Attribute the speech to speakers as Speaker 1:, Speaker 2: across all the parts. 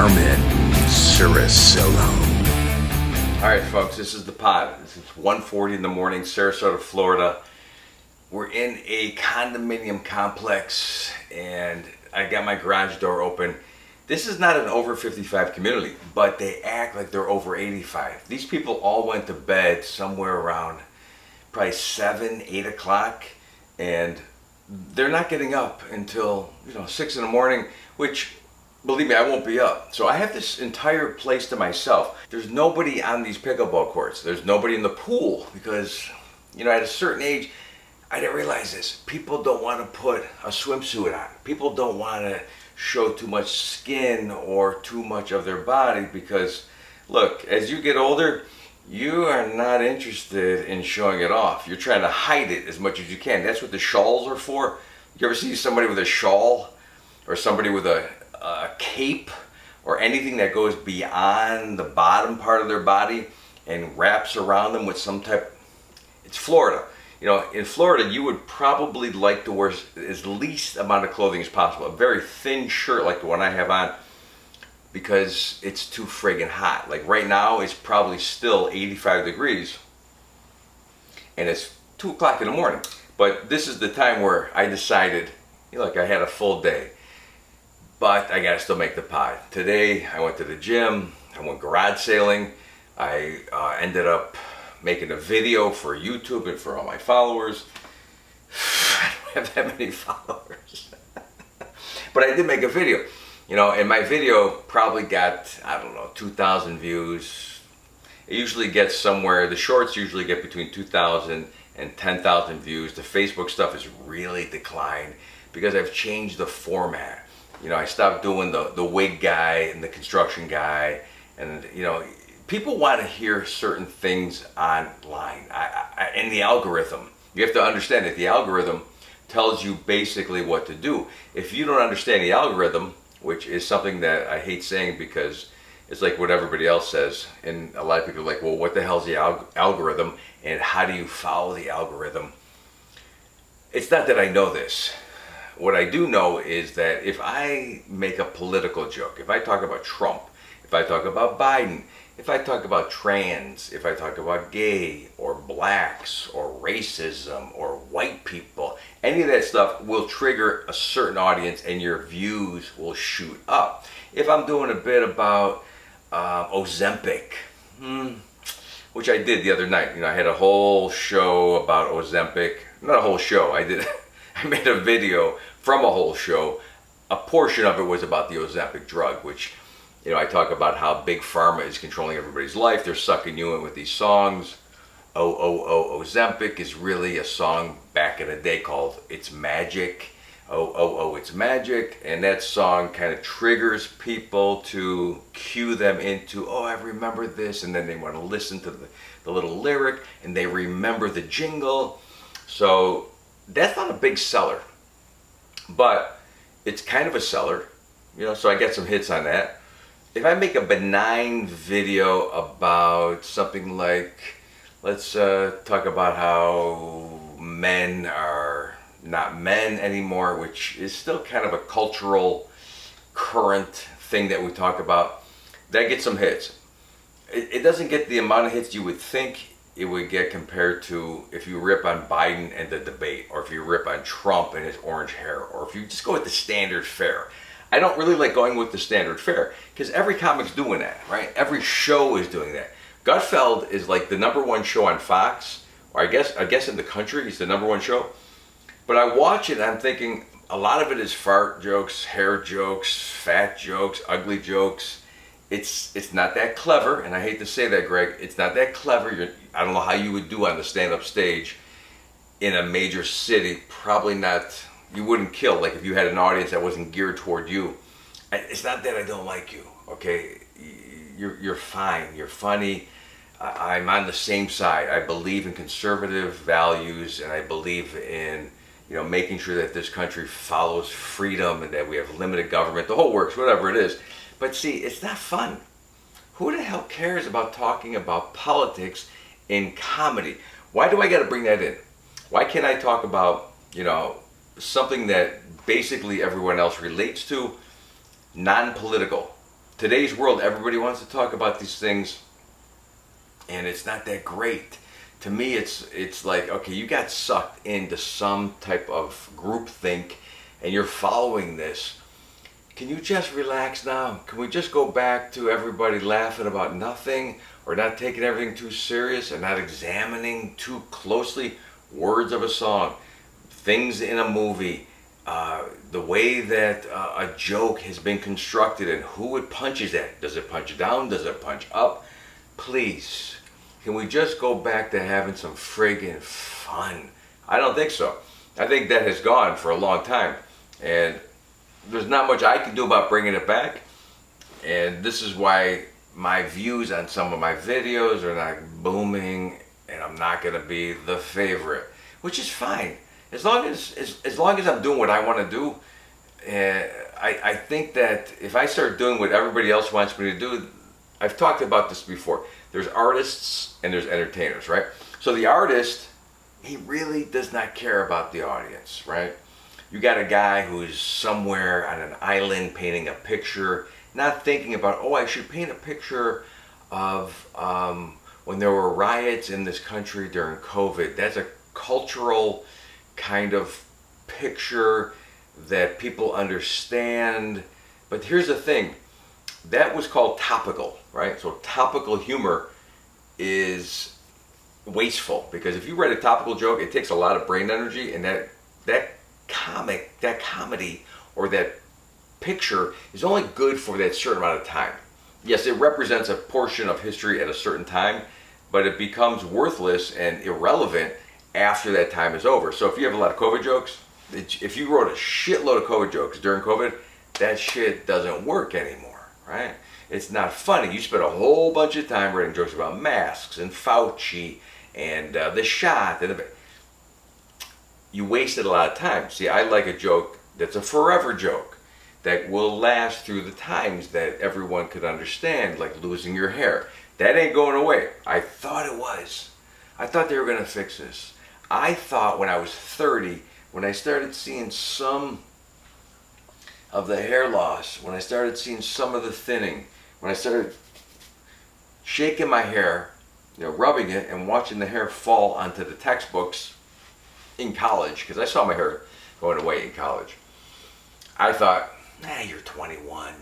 Speaker 1: CARMEN CIRICILLO.
Speaker 2: All right, folks, this is the pod. This is 1:40 in the morning, Sarasota, Florida. We're in a condominium complex, and I got my garage door open. This is not an over 55 community, but they act like they're over 85. These people all went to bed somewhere around probably 7, 8 o'clock, and they're not getting up until 6 in the morning, which, believe me, I won't be up. So I have this entire place to myself. There's nobody on these pickleball courts. There's nobody in the pool because, at a certain age, I didn't realize this. People don't want to put a swimsuit on. People don't want to show too much skin or too much of their body because, look, as you get older, you are not interested in showing it off. You're trying to hide it as much as you can. That's what the shawls are for. You ever see somebody with a shawl or somebody with a cape or anything that goes beyond the bottom part of their body and wraps around them with some type? It's Florida. In Florida, you would probably like to wear as least amount of clothing as possible. A very thin shirt like the one I have on, because it's too friggin' hot. Like right now, it's probably still 85 degrees, and it's 2 o'clock in the morning. But this is the time where I decided, I had a full day, but I gotta still make the pod. Today, I went to the gym, I went garage sailing, I ended up making a video for YouTube and for all my followers. I don't have that many followers. But I did make a video. And my video probably got, 2,000 views. It usually gets somewhere, the shorts usually get between 2,000 and 10,000 views. The Facebook stuff has really declined because I've changed the format. I stopped doing the wig guy and the construction guy, and people want to hear certain things online. And the algorithm, you have to understand that the algorithm tells you basically what to do. If you don't understand the algorithm, which is something that I hate saying because it's like what everybody else says, and a lot of people are like, well, what the hell's the algorithm, and how do you follow the algorithm? It's not that I know this. What I do know is that if I make a political joke, if I talk about Trump, if I talk about Biden, if I talk about trans, if I talk about gay or blacks or racism or white people, any of that stuff will trigger a certain audience and your views will shoot up. If I'm doing a bit about Ozempic, which I did the other night, I had a whole show about Ozempic. Not a whole show, I made a video from a whole show. A portion of it was about the Ozempic drug, which I talk about how big pharma is controlling everybody's life. They're sucking you in with these songs. Ozempic is really a song back in the day called It's Magic. It's Magic. And that song kind of triggers people to cue them into, I remember this. And then they want to listen to the little lyric and they remember the jingle. So that's not a big seller, but it's kind of a seller, so I get some hits on that. If I make a benign video about something like, let's talk about how men are not men anymore, which is still kind of a cultural current thing that we talk about, that gets some hits. It doesn't get the amount of hits you would think it would get compared to if you rip on Biden and the debate, or if you rip on Trump and his orange hair, or if you just go with the standard fare. I don't really like going with the standard fare because every comic's doing that, right? Every show is doing that. Gutfeld is like the #1 show on Fox, or I guess in the country, he's the #1 show. But I watch it and I'm thinking a lot of it is fart jokes, hair jokes, fat jokes, ugly jokes. It's not that clever, and I hate to say that, Greg. It's not that clever. I don't know how you would do on the stand-up stage in a major city. Probably not. You wouldn't kill, like if you had an audience that wasn't geared toward you. It's not that I don't like you, okay? You're fine. You're funny. I'm on the same side. I believe in conservative values, and I believe in making sure that this country follows freedom and that we have limited government. The whole works, whatever it is. But see, it's not fun. Who the hell cares about talking about politics in comedy? Why do I got to bring that in? Why can't I talk about, something that basically everyone else relates to, non-political? today's world, everybody wants to talk about these things, and it's not that great. To me, it's like, okay, you got sucked into some type of groupthink, and you're following this. Can you just relax now? Can we just go back to everybody laughing about nothing, or not taking everything too serious, and not examining too closely words of a song, things in a movie, the way that a joke has been constructed, and who it punches at? Does it punch down? Does it punch up? Please, can we just go back to having some friggin' fun? I don't think so. I think that has gone for a long time, and there's not much I can do about bringing it back. And this is why my views on some of my videos are not booming, and I'm not going to be the favorite, which is fine. As long as I'm doing what I want to do. I think that if I start doing what everybody else wants me to do, I've talked about this before. There's artists and there's entertainers, right? So the artist, he really does not care about the audience, right? You got a guy who's somewhere on an island painting a picture, not thinking about, oh, I should paint a picture of when there were riots in this country during COVID. That's a cultural kind of picture that people understand. But here's the thing, that was called topical, right? So topical humor is wasteful, because if you write a topical joke, it takes a lot of brain energy, and that comedy or that picture is only good for that certain amount of time. Yes, it represents a portion of history at a certain time, but it becomes worthless and irrelevant after that time is over. So if you have a lot of COVID jokes, if you wrote a shitload of COVID jokes during COVID, that shit doesn't work anymore, right? It's not funny. You spent a whole bunch of time writing jokes about masks and Fauci and the shot. You wasted a lot of time. See, I like a joke that's a forever joke that will last through the times that everyone could understand, like losing your hair. That ain't going away. I thought it was. I thought they were going to fix this. I thought when I was 30, when I started seeing some of the hair loss, when I started seeing some of the thinning, when I started shaking my hair, rubbing it and watching the hair fall onto the textbooks in college, because I saw my hair going away in college, I thought, you're 21.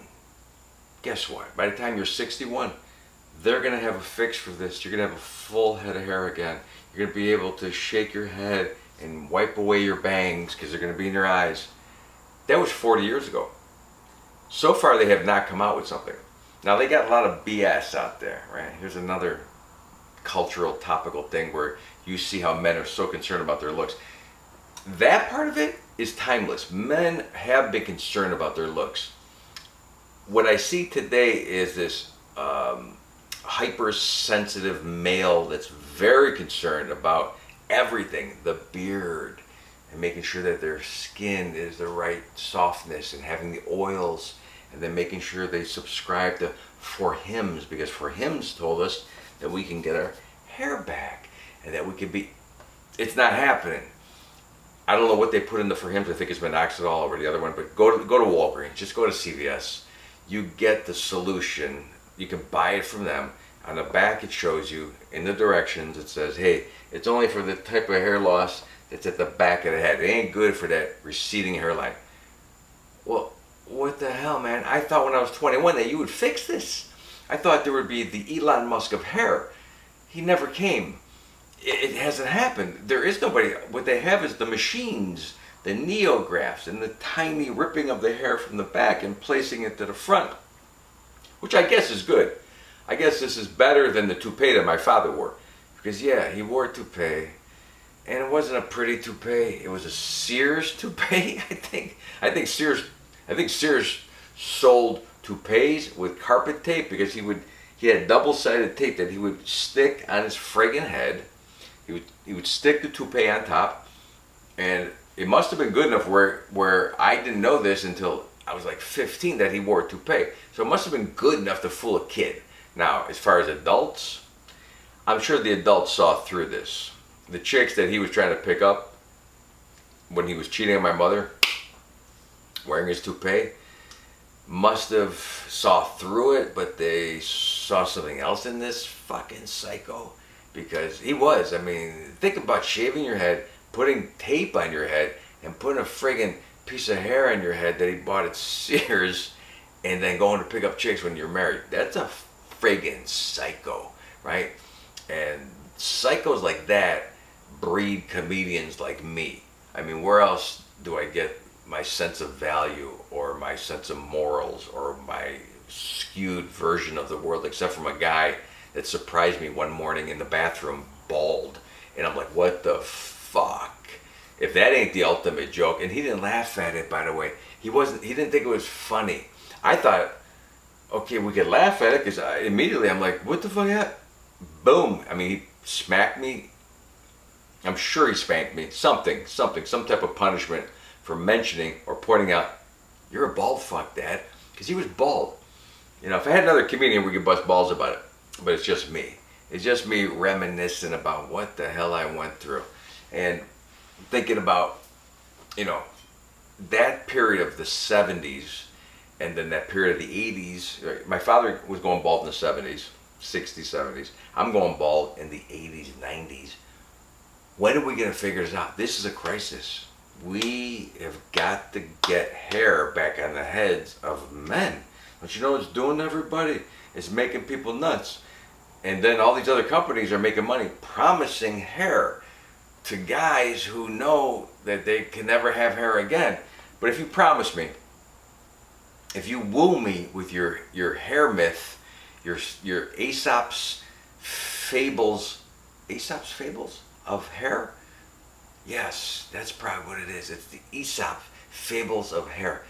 Speaker 2: Guess what? By the time you're 61, they're going to have a fix for this. You're going to have a full head of hair again. You're going to be able to shake your head and wipe away your bangs because they're going to be in your eyes. That was 40 years ago. So far, they have not come out with something. Now, they got a lot of BS out there, right? Here's another cultural, topical thing where you see how men are so concerned about their looks. That part of it is timeless. Men have been concerned about their looks. What I see today is this hypersensitive male that's very concerned about everything, the beard, and making sure that their skin is the right softness, and having the oils, and then making sure they subscribe to For Hims, because For Hims told us that we can get our hair back and that we can be. It's not happening. I don't know what they put in the For Hims. I think it's minoxidil or the other one, but go to Walgreens, just go to CVS. You get the solution. You can buy it from them. On the back, it shows you in the directions, it says, hey, it's only for the type of hair loss that's at the back of the head. It ain't good for that receding hairline. Well, what the hell, man? I thought when I was 21 that you would fix this. I thought there would be the Elon Musk of hair. He never came. It hasn't happened. There is nobody. What they have is the machines, the neographs, and the tiny ripping of the hair from the back and placing it to the front, which I guess is good. I guess this is better than the toupee that my father wore. Because yeah, he wore a toupee, and it wasn't a pretty toupee. It was a Sears toupee, I think. I think Sears sold toupees with carpet tape, because he had double-sided tape that he would stick on his friggin' head. He would stick the toupee on top, and it must have been good enough where I didn't know this until I was like 15 that he wore a toupee. So it must have been good enough to fool a kid. Now, as far as adults, I'm sure the adults saw through this. The chicks that he was trying to pick up when he was cheating on my mother, wearing his toupee, must have saw through it, but they saw something else in this fucking psycho. Because he was, I mean, think about shaving your head, putting tape on your head, and putting a friggin' piece of hair on your head that he bought at Sears, and then going to pick up chicks when you're married. That's a friggin' psycho, right? And psychos like that breed comedians like me. I mean, where else do I get my sense of value or my sense of morals or my skewed version of the world except from a guy that surprised me one morning in the bathroom bald, and I'm like, what the fuck? If that ain't the ultimate joke. And he didn't laugh at it, by the way. He didn't think it was funny. I thought, okay, we could laugh at it, because immediately I'm like, what the fuck that? Boom. I mean, he smacked me. I'm sure he spanked me. Some type of punishment for mentioning or pointing out, you're a bald fuck, Dad. Because he was bald. You know, if I had another comedian, we could bust balls about it. But it's just me. It's just me reminiscing about what the hell I went through. And thinking about, you know, that period of the 70s and then that period of the 80s. My father was going bald in the 70s, 60s, 70s. I'm going bald in the 80s, 90s. When are we going to figure this out? This is a crisis. We have got to get hair back on the heads of men. Don't you know what it's doing to everybody? It's making people nuts. And then all these other companies are making money promising hair to guys who know that they can never have hair again. But if you promise me, if you woo me with your hair myth, your Aesop's fables of hair, yes, that's probably what it is. It's the Aesop fables of hair.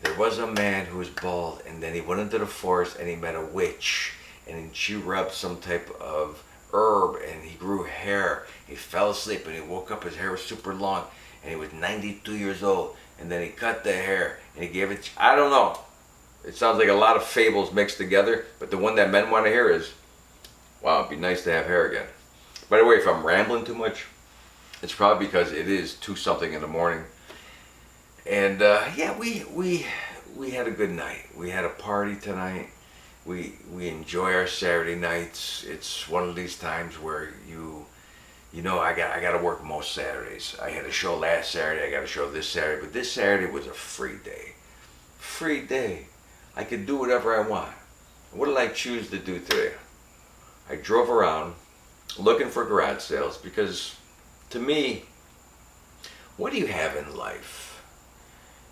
Speaker 2: There was a man who was bald, and then he went into the forest and he met a witch, and she rubbed some type of herb and he grew hair. He fell asleep and he woke up, his hair was super long, and he was 92 years old, and then he cut the hair and he gave it, I don't know. It sounds like a lot of fables mixed together, but the one that men want to hear is, wow, it'd be nice to have hair again. By the way, if I'm rambling too much, it's probably because it is 2-something in the morning. And yeah, we had a good night. We had a party tonight. We enjoy our Saturday nights. It's one of these times where you know, I got to work most Saturdays. I had a show last Saturday. I got a show this Saturday, but this Saturday was a free day. Free day. I could do whatever I want. What did I choose to do today? I drove around looking for garage sales because, to me, what do you have in life?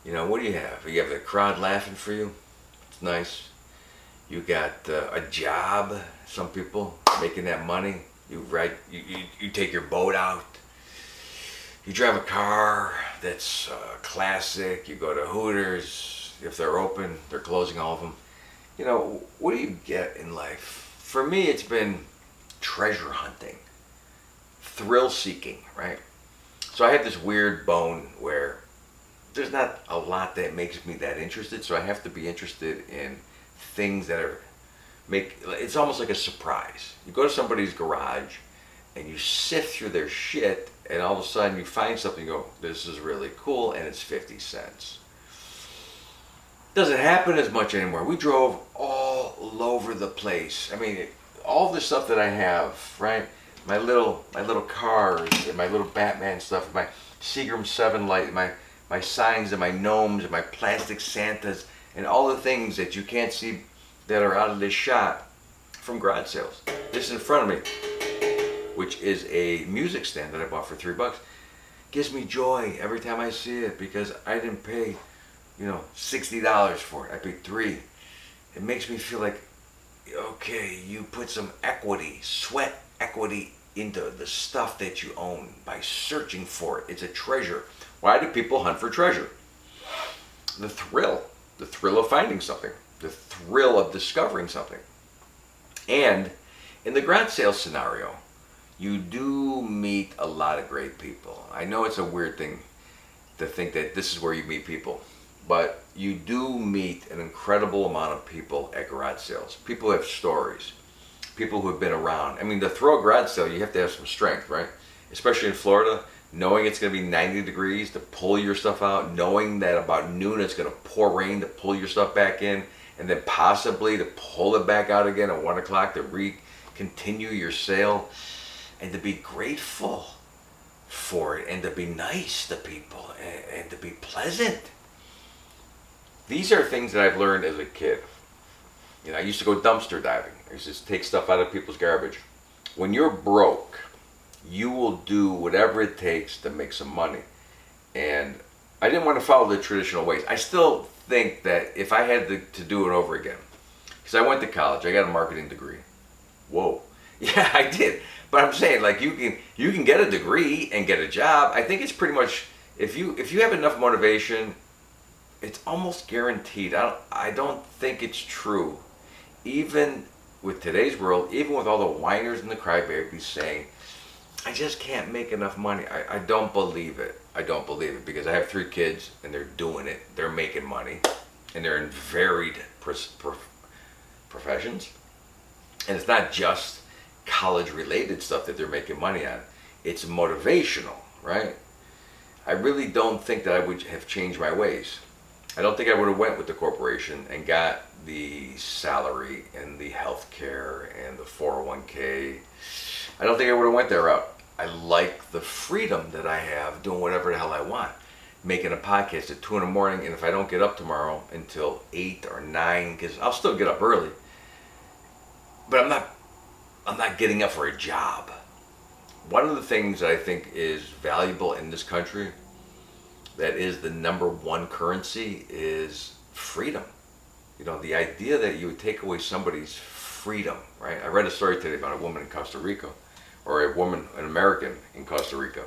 Speaker 2: You know, what do you have? You have the crowd laughing for you. It's nice. You got a job. Some people making that money. You take your boat out. You drive a car that's classic. You go to Hooters. If they're open, they're closing all of them. You know, what do you get in life? For me, it's been treasure hunting, thrill seeking, right? So I have this weird bone where there's not a lot that makes me that interested, so I have to be interested in things that it's almost like a surprise. You go to somebody's garage and you sift through their shit, and all of a sudden you find something, you go, this is really cool, and it's 50 cents. Doesn't happen as much anymore. We drove all over the place. I mean, all the stuff that I have, right? My little cars and my little Batman stuff, my Seagram 7 light, my signs and my gnomes and my plastic Santas, and all the things that you can't see that are out of this shot from garage sales. This in front of me, which is a music stand that I bought for $3, gives me joy every time I see it because I didn't pay, you know, $60 for it. I paid $3. It makes me feel like, okay, you put some equity, sweat equity into the stuff that you own by searching for it. It's a treasure. Why do people hunt for treasure? The thrill of finding something, the thrill of discovering something. And in the garage sale scenario, you do meet a lot of great people. I know it's a weird thing to think that this is where you meet people, but you do meet an incredible amount of people at garage sales. People who have stories, people who have been around. I mean, to throw a garage sale, you have to have some strength, right? Especially in Florida, knowing it's going to be 90 degrees to pull your stuff out, knowing that about noon it's going to pour rain to pull your stuff back in, and then possibly to pull it back out again at 1 o'clock to continue your sale, and to be grateful for it, and to be nice to people, and to be pleasant. These are things that I've learned as a kid. I used to go dumpster diving. I used to take stuff out of people's garbage. When you're broke, you will do whatever it takes to make some money. And I didn't want to follow the traditional ways. I still think that if I had to do it over again, because I went to college, I got a marketing degree. Whoa. Yeah, I did. But I'm saying, like, you can get a degree and get a job. I think it's pretty much, if you have enough motivation, it's almost guaranteed. I don't think it's true. Even with today's world, even with all the whiners and the crybabies saying, I just can't make enough money. I don't believe it. I don't believe it, because I have 3 kids and they're doing it. They're making money and they're in varied professions. And it's not just college related stuff that they're making money on. It's motivational, right? I really don't think that I would have changed my ways. I don't think I would have went with the corporation and got the salary and the health care and the 401k. I don't think I would have went that route. I like the freedom that I have doing whatever the hell I want. Making a podcast at 2 in the morning, and if I don't get up tomorrow until 8 or 9, because I'll still get up early, but I'm not getting up for a job. One of the things that I think is valuable in this country, that is the number one currency, is freedom. The idea that you would take away somebody's freedom, right? I read a story today about a woman in Costa Rica, or an American in Costa Rica,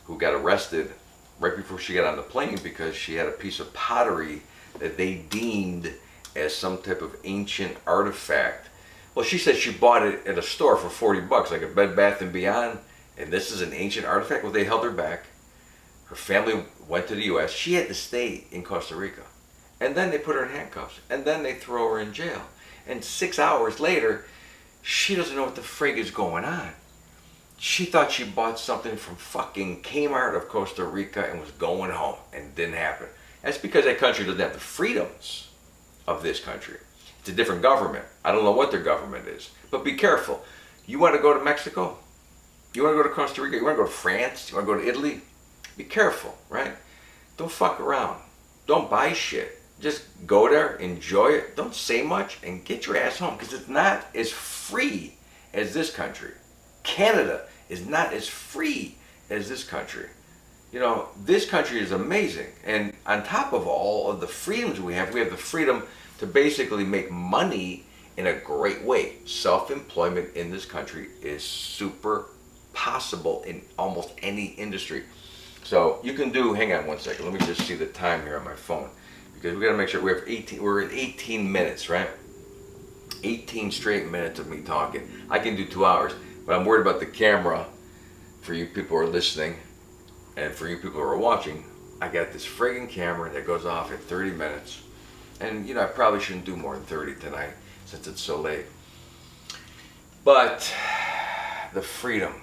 Speaker 2: who got arrested right before she got on the plane because she had a piece of pottery that they deemed as some type of ancient artifact. Well, she said she bought it at a store for $40, like a Bed Bath & Beyond, and this is an ancient artifact. Well, they held her back. Her family went to the U.S. She had to stay in Costa Rica. And then they put her in handcuffs. And then they throw her in jail. And 6 hours later, she doesn't know what the frig is going on. She thought she bought something from fucking Kmart of Costa Rica and was going home. And it didn't happen. That's because that country doesn't have the freedoms of this country. It's a different government. I don't know what their government is. But be careful. You want to go to Mexico? You want to go to Costa Rica? You want to go to France? You want to go to Italy? Be careful, right? Don't fuck around. Don't buy shit. Just go there, enjoy it. Don't say much, and get your ass home, because it's not as free as this country. Canada is not as free as this country. This country is amazing. And on top of all of the freedoms we have the freedom to basically make money in a great way. Self-employment in this country is super possible in almost any industry. So you can hang on one second, let me just see the time here on my phone, because we got to make sure we're at 18 minutes, right? 18 straight minutes of me talking. I can do 2 hours, but I'm worried about the camera for you people who are listening, and for you people who are watching. I got this friggin' camera that goes off at 30 minutes. And I probably shouldn't do more than 30 tonight since it's so late. But the freedom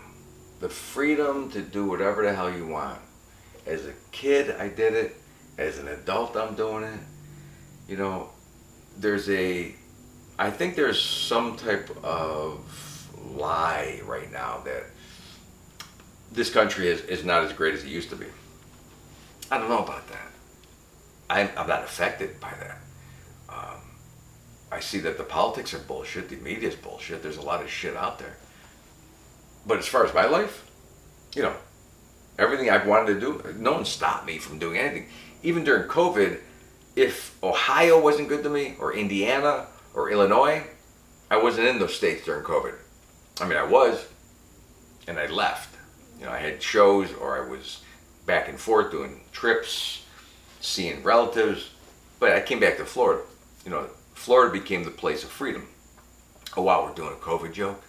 Speaker 2: to do whatever the hell you want. As a kid, I did it. As an adult, I'm doing it. I think there's some type of lie right now that this country is not as great as it used to be. I don't know about that. I'm not affected by that. I see that the politics are bullshit, the media is bullshit, there's a lot of shit out there. But as far as my life, everything I've wanted to do, no one stopped me from doing anything. Even during COVID, if Ohio wasn't good to me, or Indiana, or Illinois, I wasn't in those states during COVID. I mean, I was, and I left. I had shows, or I was back and forth doing trips, seeing relatives, but I came back to Florida. Florida became the place of freedom. Oh wow, we're doing a COVID joke?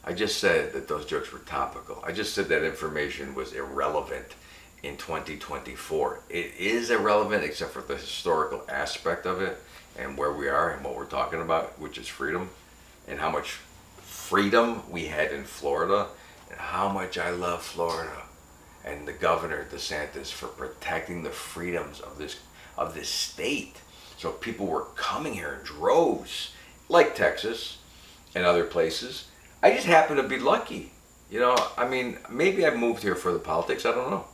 Speaker 2: I just said that those jokes were topical. I just said that information was irrelevant in 2024. It is irrelevant except for the historical aspect of it and where we are and what we're talking about, which is freedom, and how much freedom we had in Florida, and how much I love Florida. and the governor DeSantis for protecting the freedoms of this state. So people were coming here in droves, like Texas and other places. I just happen to be lucky. You know, I mean, maybe I moved here for the politics. I don't know.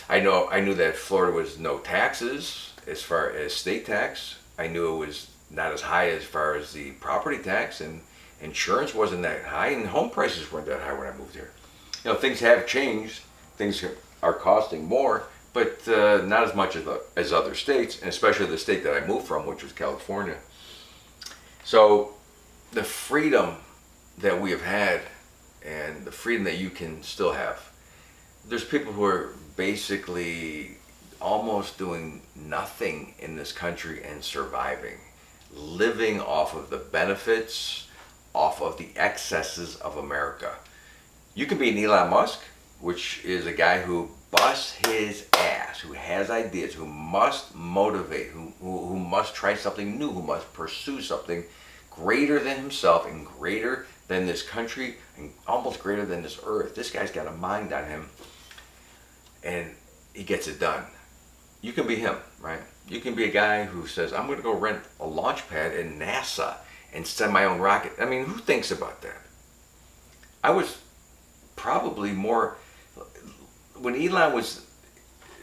Speaker 2: I knew that Florida was no taxes as far as state tax. I knew it was not as high as far as the property tax, and insurance wasn't that high, and home prices weren't that high when I moved here. You know, things have changed. Things are costing more, but not as much as other states, and especially the state that I moved from, which was California. So the freedom that we have had, and the freedom that you can still have, there's people who are basically almost doing nothing in this country and surviving, living off of the benefits, off of the excesses of America. You can be an Elon Musk, which is a guy who busts his ass, who has ideas, who must motivate, who must try something new, who must pursue something greater than himself and greater than this country and almost greater than this earth. This guy's got a mind on him, and he gets it done. You can be him, right? You can be a guy who says, I'm going to go rent a launch pad in NASA and send my own rocket. I mean, who thinks about that? I was probably more, when Elon was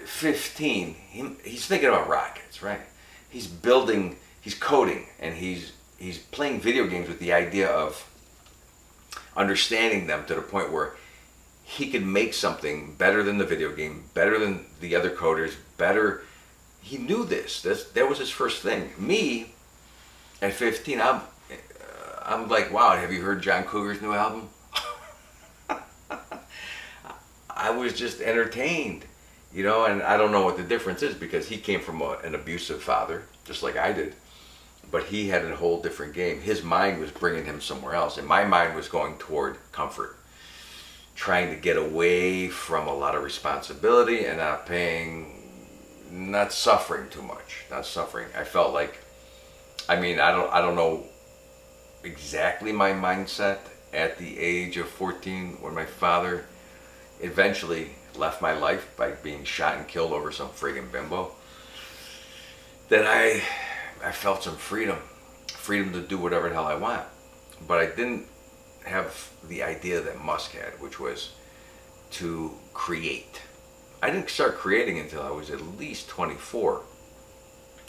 Speaker 2: 15, he's thinking about rockets, right? He's building, he's coding, and he's playing video games with the idea of understanding them to the point where he could make something better than the video game, better than the other coders, better. He knew this. That was his first thing. Me, at 15, I'm like, wow, have you heard John Cougar's new album? I was just entertained, you know, and I don't know what the difference is because he came from an abusive father, just like I did. But he had a whole different game. His mind was bringing him somewhere else, and my mind was going toward comfort, trying to get away from a lot of responsibility and not suffering too much, not suffering. I felt like, I don't know exactly my mindset at the age of 14 when my father eventually left my life by being shot and killed over some friggin' bimbo, that I felt some freedom to do whatever the hell I want. But I didn't have the idea that Musk had, which was to create. I didn't start creating until I was at least 24.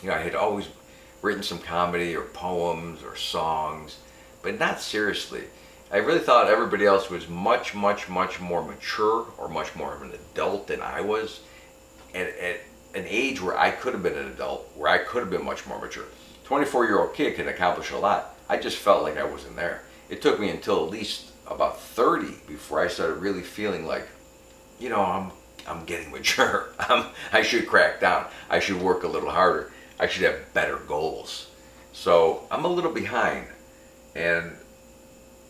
Speaker 2: You know, I had always written some comedy or poems or songs, but not seriously. I really thought everybody else was much, much, much more mature or much more of an adult than I was at an age where I could have been an adult, where I could have been much more mature. 24-year-old kid can accomplish a lot. I just felt like I wasn't there. It took me until at least about 30 before I started really feeling like, you know, I'm getting mature. I should crack down. I should work a little harder. I should have better goals. So I'm a little behind, and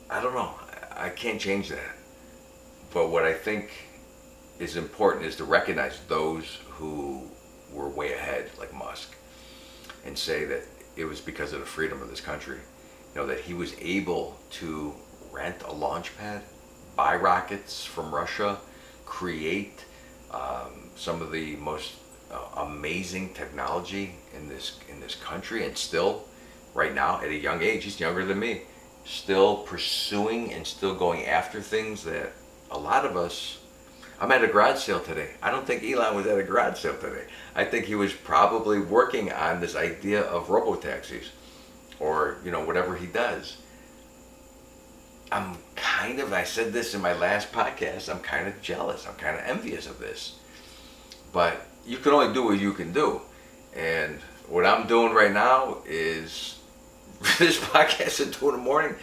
Speaker 2: I don't know. I can't change that. But what I think is important is to recognize those who were way ahead, like Musk, and say that it was because of the freedom of this country. You know, that he was able to rent a launch pad, buy rockets from Russia, create some of the most amazing technology in this country, and still, right now, at a young age, he's younger than me, still pursuing and still going after things that a lot of us. I'm at a garage sale today. I don't think Elon was at a garage sale today. I think he was probably working on this idea of robo-taxis, or, you know, whatever he does. I said this in my last podcast, I'm kind of jealous. I'm kind of envious of this. But you can only do what you can do. And what I'm doing right now is, this podcast at 2 in the morning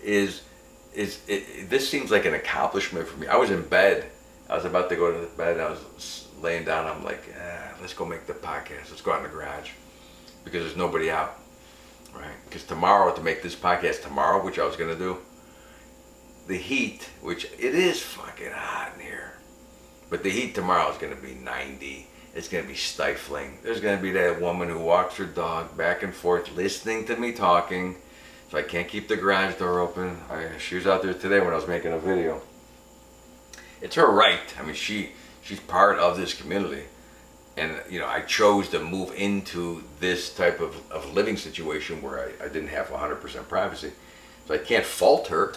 Speaker 2: this seems like an accomplishment for me. I was in bed. I was about to go to bed. I was laying down. I'm like, let's go make the podcast. Let's go out in the garage because there's nobody out, right? Because tomorrow, to make this podcast tomorrow, which I was going to do, the heat, which it is fucking hot in here, but the heat tomorrow is going to be 90. It's going to be stifling. There's going to be that woman who walks her dog back and forth listening to me talking. So I can't keep the garage door open. She was out there today when I was making a video. It's her right. I mean, she She's part of this community. And, I chose to move into this type of living situation where I didn't have 100% privacy. So I can't fault her,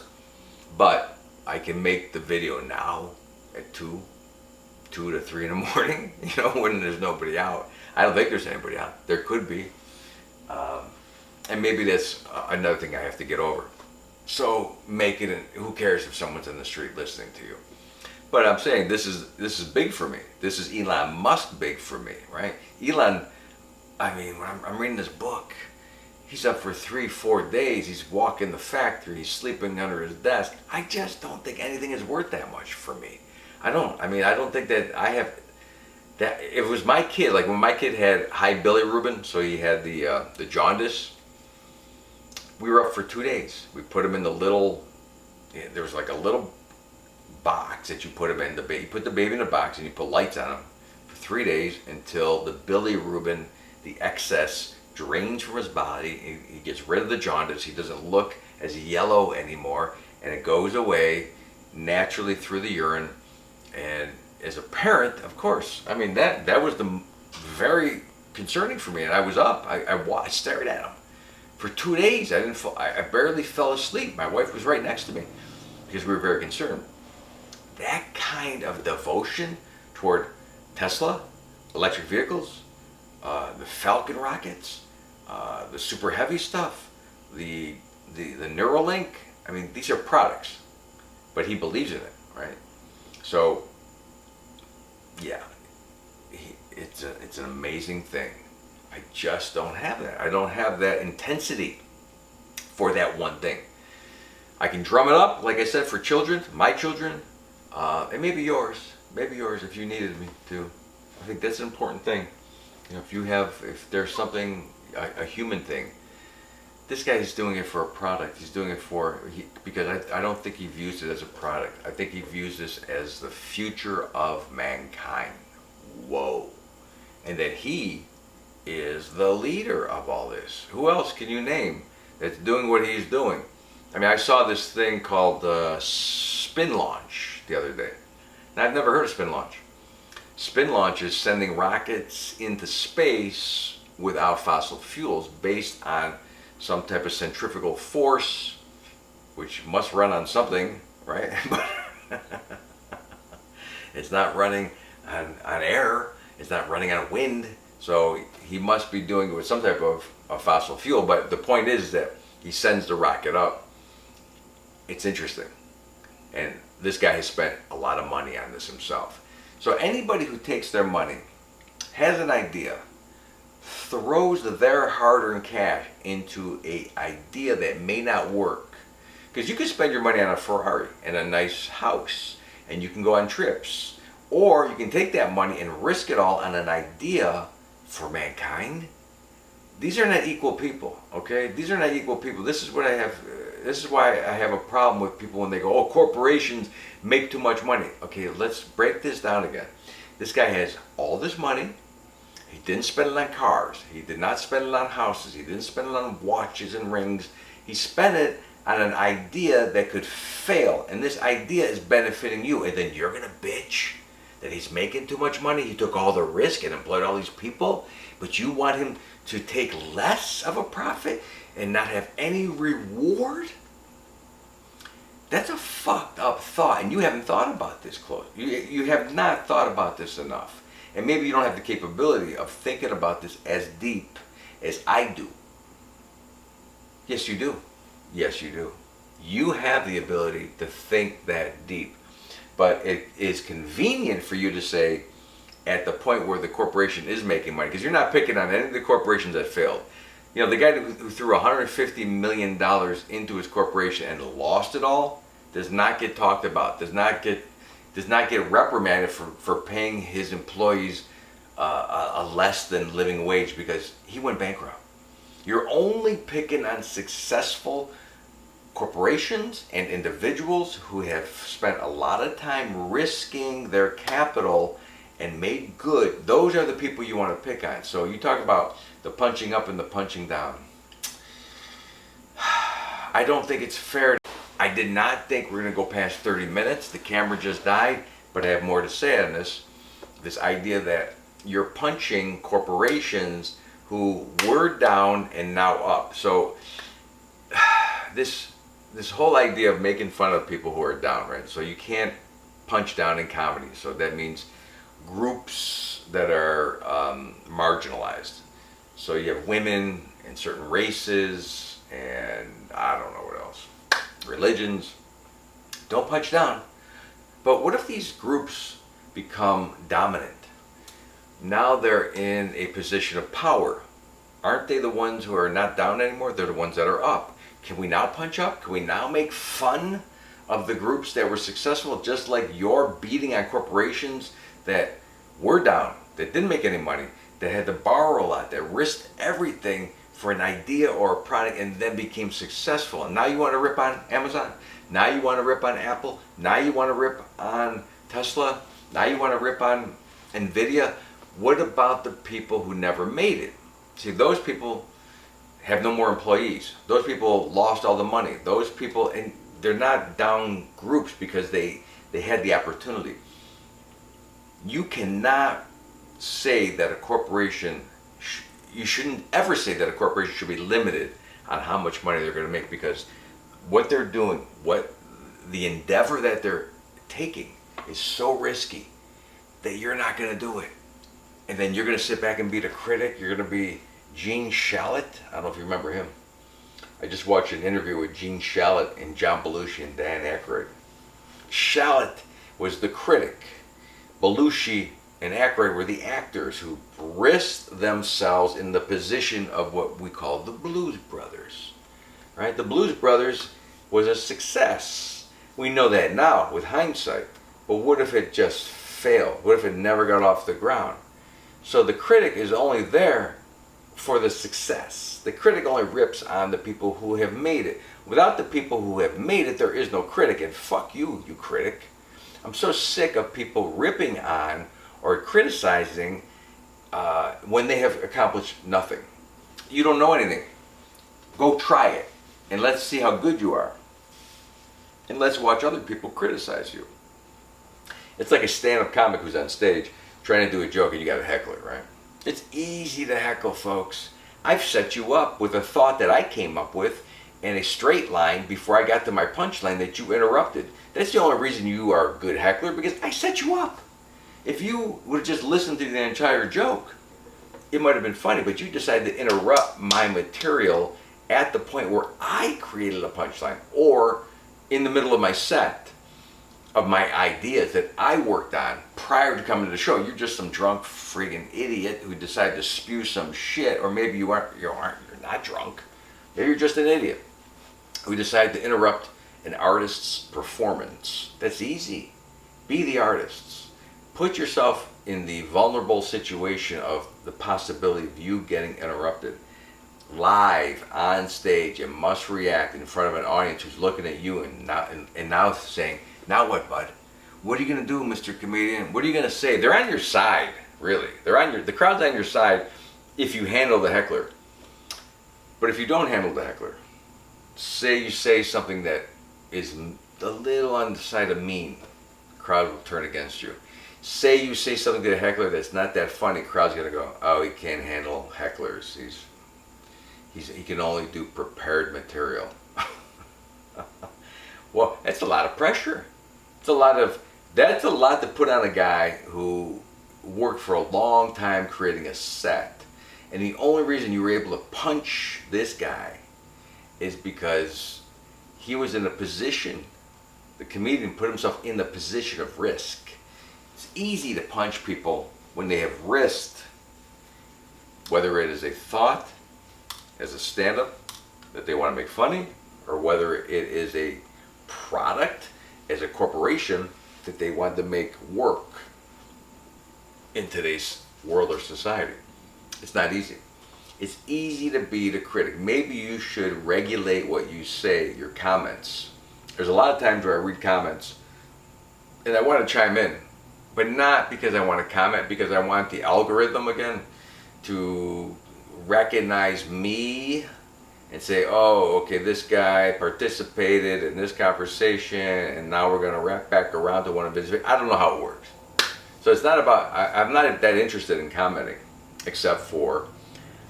Speaker 2: but I can make the video now at 2 to 3 in the morning, when there's nobody out. I don't think there's anybody out. There could be. And maybe that's another thing I have to get over. So make it, who cares if someone's in the street listening to you? But I'm saying this is big for me. This is Elon Musk big for me, right? Elon, when I'm reading this book, he's up for 3-4 days. He's walking the factory. He's sleeping under his desk. I just don't think anything is worth that much for me. I don't think that I have that. If it was my kid, like when my kid had high bilirubin, so he had the jaundice. We were up for 2 days. We put him in the little. There was like a little box that you put him in. You put the baby in a box and you put lights on him for 3 days until the bilirubin, the excess, drains from his body. He gets rid of the jaundice. He doesn't look as yellow anymore, and it goes away naturally through the urine. And as a parent, of course, that was very concerning for me. And I was up. I stared at him for 2 days. I barely fell asleep. My wife was right next to me because we were very concerned. That kind of devotion toward Tesla, electric vehicles, the Falcon rockets, the super heavy stuff, the Neuralink. These are products, but he believes in it, right? So, yeah, it's an amazing thing. I just don't have that. I don't have that intensity for that one thing. I can drum it up, like I said, for children, my children, and maybe yours if you needed me to. I think that's an important thing. If there's something, a human thing, this guy is doing it for a product. He's doing it because I don't think he views it as a product. I think he views this as the future of mankind. Whoa. And that he is the leader of all this. Who else can you name that's doing what he's doing? I saw this thing called Spin Launch the other day. And I've never heard of Spin Launch. Spin Launch is sending rockets into space without fossil fuels based on some type of centrifugal force, which must run on something, right? But it's not running on air. It's not running on wind. So he must be doing it with some type of fossil fuel. But the point is that he sends the rocket up. It's interesting. And this guy has spent a lot of money on this himself. So anybody who takes their money, has an idea, throws their hard-earned cash into an idea that may not work. Because you can spend your money on a Ferrari and a nice house, and you can go on trips. Or you can take that money and risk it all on an idea for mankind. These are not equal people, okay? These are not equal people. This is why I have a problem with people when they go, oh, corporations make too much money. Okay, let's break this down again. This guy has all this money. He didn't spend it on cars. He did not spend it on houses. He didn't spend it on watches and rings. He spent it on an idea that could fail. And this idea is benefiting you. And then you're going to bitch that he's making too much money. He took all the risk and employed all these people. But you want him to take less of a profit and not have any reward? That's a fucked up thought. And you haven't thought about this close. You have not thought about this enough. And maybe you don't have the capability of thinking about this as deep as I do. Yes, you do. Yes, you do. You have the ability to think that deep. But it is convenient for you to say, at the point where the corporation is making money, because you're not picking on any of the corporations that failed. The guy who threw $150 million into his corporation and lost it all does not get talked about, does not get reprimanded for paying his employees a less than living wage because he went bankrupt. You're only picking on successful corporations and individuals who have spent a lot of time risking their capital and made good. Those are the people you want to pick on. So you talk about the punching up and the punching down. I don't think it's fair. I did not think we're going to go past 30 minutes. The camera just died, but I have more to say on this. This idea that you're punching corporations who were down and now up. So this whole idea of making fun of people who are down, right? So you can't punch down in comedy. So that means groups that are marginalized. So you have women and certain races, and I don't know what else, religions. Don't punch down. But what if these groups become dominant? Now they're in a position of power. Aren't they the ones who are not down anymore? They're the ones that are up. Can we now punch up? Can we now make fun of the groups that were successful, just like you're beating on corporations that were down, that didn't make any money, that had to borrow a lot, that risked everything for an idea or a product and then became successful? And now you want to rip on Amazon? Now you want to rip on Apple? Now you want to rip on Tesla? Now you want to rip on Nvidia? What about the people who never made it? See, those people have no more employees. Those people lost all the money. Those people, and they're not down groups because they had the opportunity. You cannot say that a corporation, you shouldn't ever say that a corporation should be limited on how much money they're going to make, because what they're doing, what the endeavor that they're taking is so risky that you're not going to do it. And then you're going to sit back and be the critic. You're going to be Gene Shalit. I don't know if you remember him. I just watched an interview with Gene Shalit and John Belushi and Dan Aykroyd. Shalit was the critic. Belushi and Aykroyd were the actors who risked themselves in the position of what we call the Blues Brothers. Right? The Blues Brothers was a success. We know that now with hindsight. But what if it just failed? What if it never got off the ground? So the critic is only there for the success. The critic only rips on the people who have made it. Without the people who have made it, there is no critic. And fuck you, you critic. I'm so sick of people ripping on or criticizing when they have accomplished nothing. You don't know anything. Go try it, and let's see how good you are. And let's watch other people criticize you. It's like a stand-up comic who's on stage trying to do a joke and you got a heckler, right? It's easy to heckle, folks. I've set you up with a thought that I came up with in a straight line before I got to my punchline that you interrupted. That's the only reason you are a good heckler, because I set you up. If you would have just listened to the entire joke, it might have been funny, but you decided to interrupt my material at the point where I created a punchline, or in the middle of my set of my ideas that I worked on prior to coming to the show. You're just some drunk friggin' idiot who decided to spew some shit, or maybe you're not drunk. Maybe you're just an idiot who decided to interrupt an artist's performance. That's easy. Be the artists. Put yourself in the vulnerable situation of the possibility of you getting interrupted. Live, on stage, and must react in front of an audience who's looking at you and now saying, now what, bud? What are you going to do, Mr. Comedian? What are you going to say? They're on your side, really. The crowd's on your side if you handle the heckler. But if you don't handle the heckler, say you say something that is a little on the side of mean, the crowd will turn against you. Say you say something to the heckler that's not that funny, the crowd's going to go, oh, he can't handle hecklers. He can only do prepared material. Well, that's a lot of pressure. That's a lot to put on a guy who worked for a long time creating a set. And the only reason you were able to punch this guy is because he was in a position, the comedian put himself in the position of risk. It's easy to punch people when they have risked, whether it is a thought as a stand-up that they want to make funny, or whether it is a product as a corporation that they want to make work in today's world or society. It's not easy. It's easy to be the critic. Maybe you should regulate what you say, your comments. There's a lot of times where I read comments and I want to chime in, but not because I want to comment, because I want the algorithm again to recognize me and say, oh, okay, this guy participated in this conversation and now we're going to wrap back around to one of his videos. I don't know how it works. So it's not about, I'm not that interested in commenting, except for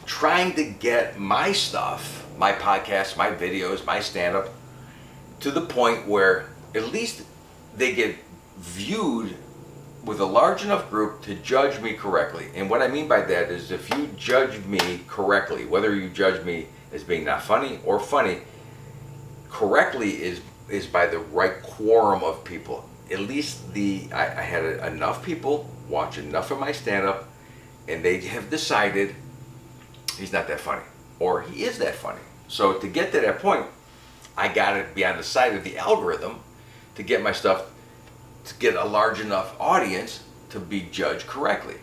Speaker 2: trying to get my stuff, my podcast, my videos, my stand-up, to the point where at least they get viewed with a large enough group to judge me correctly. And what I mean by that is, if you judge me correctly, whether you judge me as being not funny or funny, correctly is by the right quorum of people. At least I had enough people watch enough of my stand-up, and they have decided he's not that funny, or he is that funny. So to get to that point, I got to be on the side of the algorithm to get my stuff, to get a large enough audience to be judged correctly.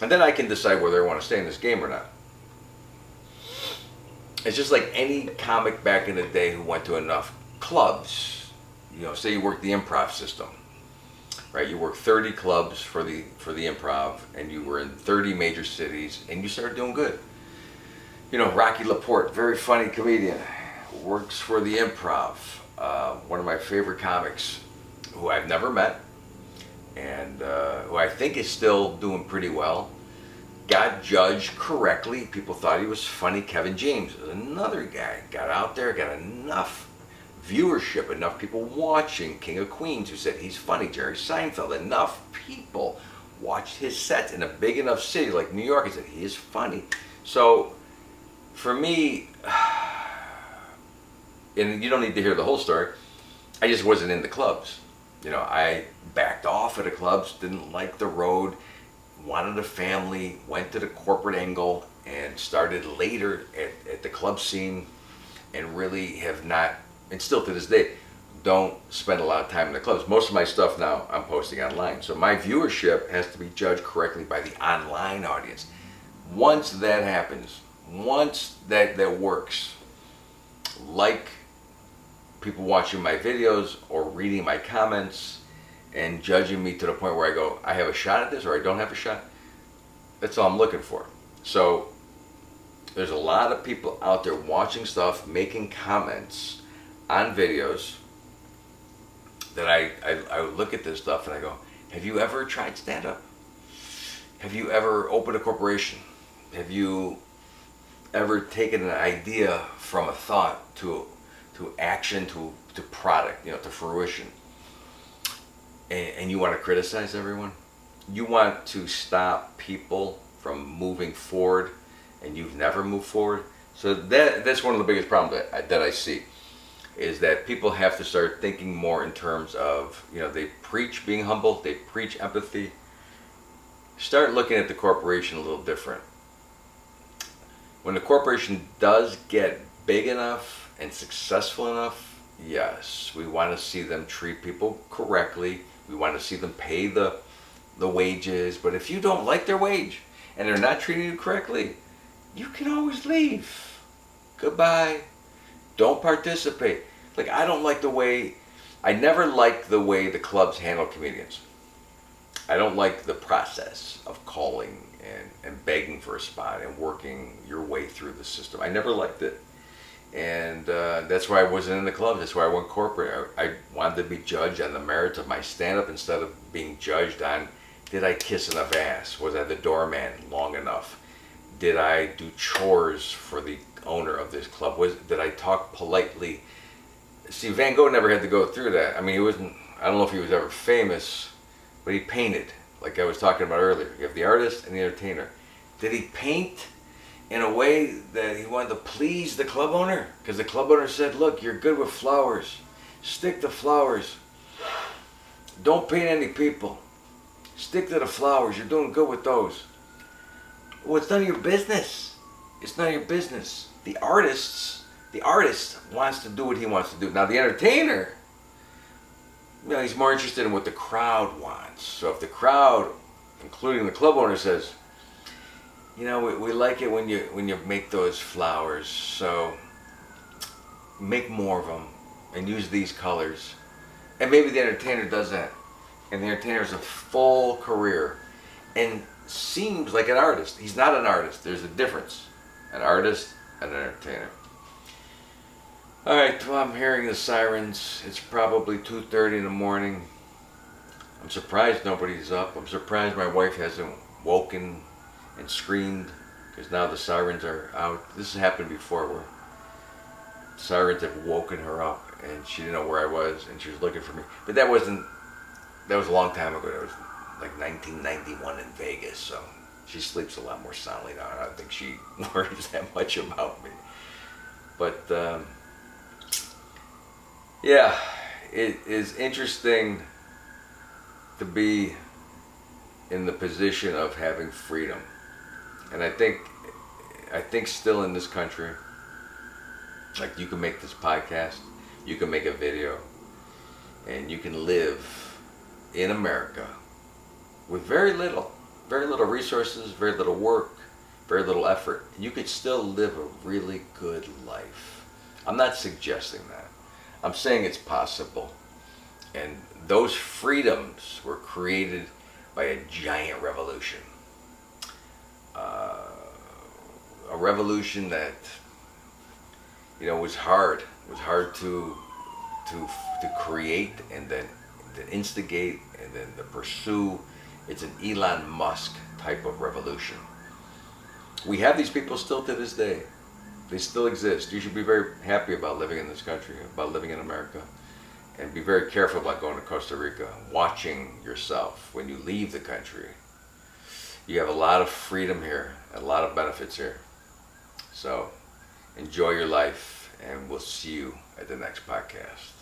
Speaker 2: And then I can decide whether I want to stay in this game or not. It's just like any comic back in the day who went to enough clubs. Say you work the improv system, right? You work 30 clubs for the improv, and you were in 30 major cities, and you started doing good. Rocky LaPorte, very funny comedian, works for the improv. One of my favorite comics, who I've never met, and who I think is still doing pretty well, got judged correctly. People thought he was funny. Kevin James, another guy, got out there, got enough viewership, enough people watching. King of Queens, who said he's funny. Jerry Seinfeld, enough people watched his sets in a big enough city like New York and said he is funny. So for me, and you don't need to hear the whole story, I just wasn't in the clubs. I backed off of the clubs, didn't like the road, wanted a family, went to the corporate angle, and started later at the club scene, and really have not, and still to this day, don't spend a lot of time in the clubs. Most of my stuff now I'm posting online. So my viewership has to be judged correctly by the online audience. Once that happens, once that works, like people watching my videos or reading my comments and judging me to the point where I go, I have a shot at this or I don't have a shot, that's all I'm looking for. So there's a lot of people out there watching stuff, making comments on videos that I look at this stuff and I go, have you ever tried stand-up? Have you ever opened a corporation? Have you ever taken an idea from a thought to action, to product, to fruition? And you want to criticize everyone? You want to stop people from moving forward, and you've never moved forward? So that's one of the biggest problems that I see, is that people have to start thinking more in terms of, they preach being humble, they preach empathy. Start looking at the corporation a little different. When the corporation does get big enough and successful enough, yes, we want to see them treat people correctly. We want to see them pay the wages. But if you don't like their wage and they're not treating you correctly, you can always leave. Goodbye. Don't participate. Like, I never liked the way the clubs handle comedians. I don't like the process of calling and begging for a spot and working your way through the system. I never liked it. And that's why I wasn't in the clubs. That's why I went corporate. I wanted to be judged on the merits of my stand-up instead of being judged on, did I kiss enough ass? Was I the doorman long enough? Did I do chores for the owner of this club? Did I talk politely? See, Van Gogh never had to go through that. I mean, I don't know if he was ever famous, but he painted, like I was talking about earlier. You have the artist and the entertainer. Did he paint in a way that he wanted to please the club owner? Because the club owner said, look, you're good with flowers. Stick to flowers. Don't paint any people. Stick to the flowers. You're doing good with those. Well, it's none of your business. It's none of your business. The artist wants to do what he wants to do. Now, the entertainer, he's more interested in what the crowd wants. So if the crowd, including the club owner, says, we like it when you make those flowers, so make more of them and use these colors. And maybe the entertainer does that. And the entertainer has a full career and seems like an artist. He's not an artist. There's a difference. An artist and an entertainer. All right, well, I'm hearing the sirens. It's probably 2:30 in the morning. I'm surprised nobody's up. I'm surprised my wife hasn't woken and screamed, because now the sirens are out. This has happened before where sirens have woken her up and she didn't know where I was and she was looking for me. But that was a long time ago. That was like 1991 in Vegas, so she sleeps a lot more soundly now. I don't think she worries that much about me. But yeah, it is interesting to be in the position of having freedom. And I think still in this country, like, you can make this podcast, you can make a video, and you can live in America with very little resources, very little work, very little effort. You could still live a really good life. I'm not suggesting that. I'm saying it's possible. And those freedoms were created by a giant revolution. A revolution that, was hard. It was hard to create and then instigate and then to pursue. It's an Elon Musk type of revolution. We have these people still to this day. They still exist. You should be very happy about living in this country, about living in America, and be very careful about going to Costa Rica, watching yourself when you leave the country. You have a lot of freedom here, a lot of benefits here. So enjoy your life, and we'll see you at the next podcast.